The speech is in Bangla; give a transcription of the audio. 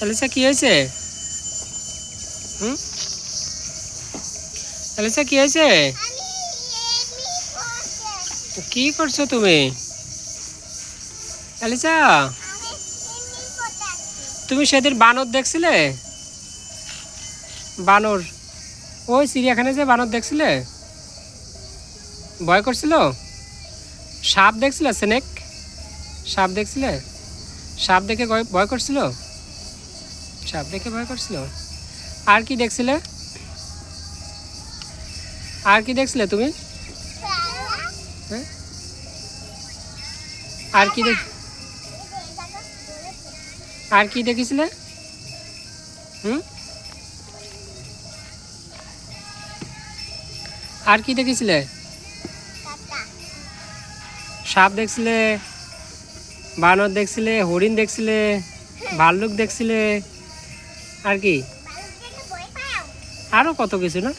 এলিসা কি হয়েছে? হুম, এলিসা কি হয়েছে? কি করছো তুমি? এলিসা, তুমি সেদিন বানর দেখছিলে? বানর, ওই চিড়িয়াখানায় যে বানর দেখছিলে, ভয় করছিল? সাপ দেখছিলে? স্নেক সাপ দেখছিলে? সাপ দেখে ভয় ভয় করছিল? সাপ দেখে ভয় করছিল? আর কি দেখছিলে? আর কি দেখছিলে তুমি? হ্যাঁ, আর কি দেখ আর কি দেখেছিলে? হুম, আর কি দেখেছিলে? সাপ দেখছিলে, বানর দেখছিলে, হরিণ দেখছিলে, ভাল্লুক দেখছিলে, আর কি? আরো কত কিছু না?